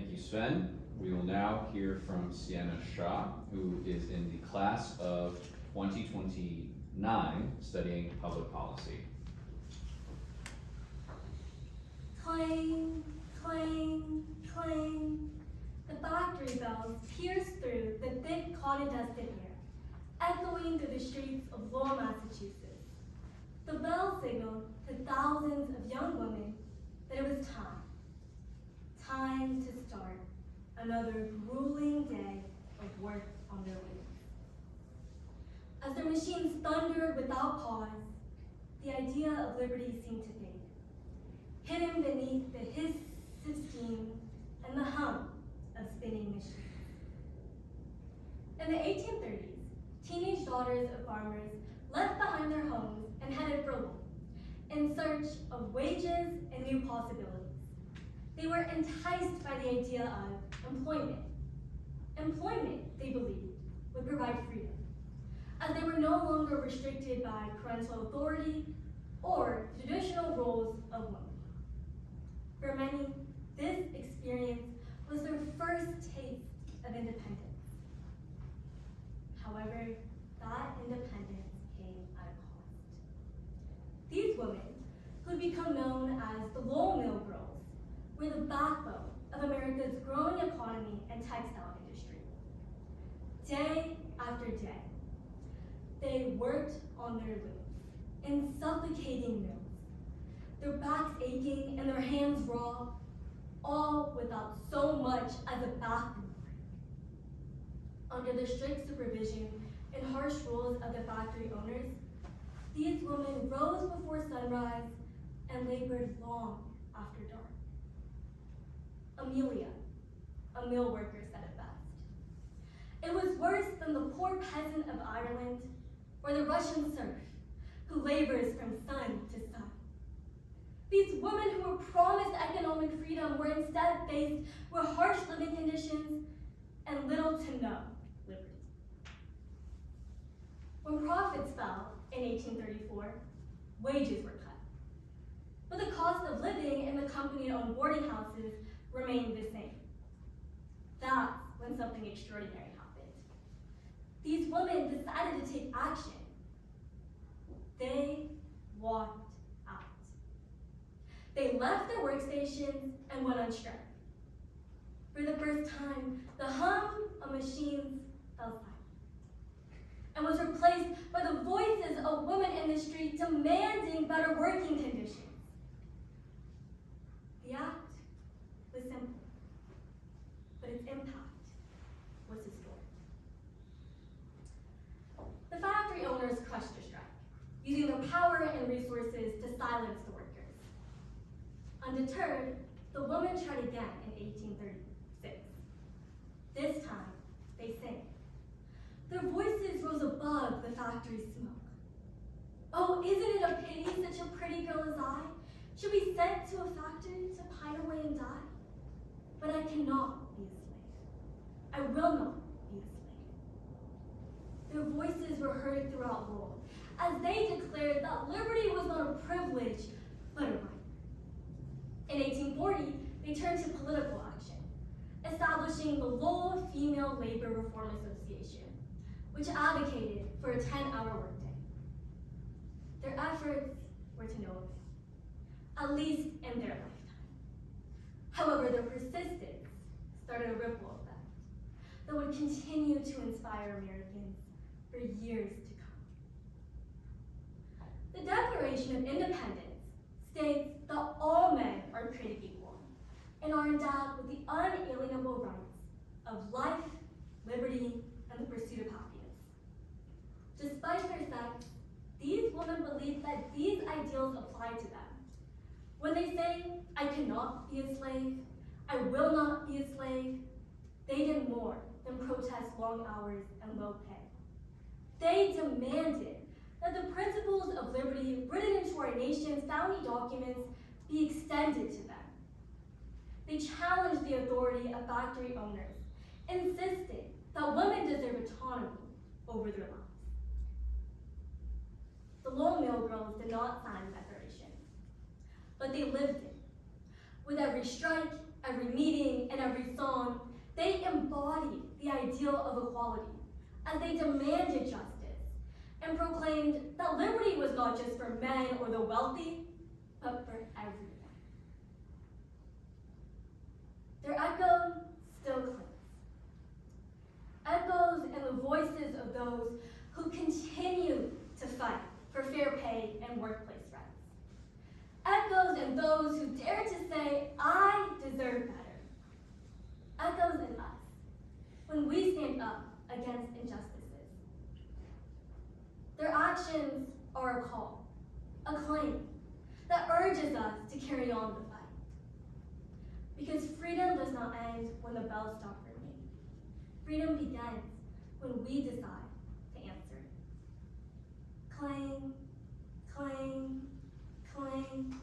Thank you, Sven. We will now hear from Sienna Shah, who is in the class of 2029 studying public policy. Clang, clang, clang. The factory bells pierce through the thick cotton-dusted air, echoing through the streets of Lowell, Massachusetts. The bells signal to thousands of young women that it was time to start another grueling day of work on their wings. As their machines thundered without pause, the idea of liberty seemed to fade, hidden beneath the hiss of steam and the hum of spinning machines. In the 1830s, teenage daughters of farmers left behind their homes and headed for Lowell in search of wages and new possibilities. They were enticed by the idea of employment. Employment, they believed, would provide freedom, as they were no longer restricted by parental authority or traditional roles of women. For many, this experience was their first taste of independence. However, that independence came at a cost. These women, who had become known as the Lowell Mill Girls, were the backbone of America's growing economy and textile industry. Day after day, they worked on their looms in suffocating mills, their backs aching and their hands raw, all without so much as a bathroom break. Under the strict supervision and harsh rules of the factory owners, these women rose before sunrise and labored long after dark. Amelia, a mill worker, said it best. It was worse than the poor peasant of Ireland or the Russian serf who labors from sun to sun. These women who were promised economic freedom were instead faced with harsh living conditions and little to no liberty. When profits fell in 1834, wages were cut. But the cost of living in the company-owned boarding houses remained the same. That's when something extraordinary happened. These women decided to take action. They walked out. They left their workstations and went on strike. For the first time, the hum of machines fell silent and was replaced by the voices of women in the street demanding better working conditions. The act was simple, but its impact was historic. The factory owners crushed the strike, using their power and resources to silence the workers. Undeterred, the women tried again in 1836. This time, they sang. Their voices rose above the factory's smoke. Oh, isn't it a pity such a pretty girl as I should be sent to a factory to pine away and die? But I cannot be a slave. I will not be a slave. Their voices were heard throughout Lowell as they declared that liberty was not a privilege, but a right. In 1840, they turned to political action, establishing the Lowell Female Labor Reform Association, which advocated for a 10-hour workday. Their efforts were to no avail, at least in their lifetime. However, their persistence started a ripple effect that would continue to inspire Americans for years to come. The Declaration of Independence states that all men are created equal and are endowed with the unalienable rights of life, liberty, and the pursuit of happiness. Despite their sex, these women believe that these ideals apply to them. When they say, I cannot be a slave, I will not be a slave, they did more than protest long hours and low pay. They demanded that the principles of liberty written into our nation's founding documents be extended to them. They challenged the authority of factory owners, insisting that women deserve autonomy over their lives. The Lowell Mill Girls did not sign the Declaration, but they lived it. With every strike every meeting, and every song, they embodied the ideal of equality as they demanded justice and proclaimed that liberty was not just for men or the wealthy, but for everyone. Their echo still clings. Echoes in the voices of those who continue to fight for fair pay and workplace rights. Echoes in those who dare to say, I deserve better. Echoes in us when we stand up against injustices. Their actions are a call, a claim that urges us to carry on the fight. Because freedom does not end when the bells stop ringing. Freedom begins when we decide to answer it. Clang, clang, clang.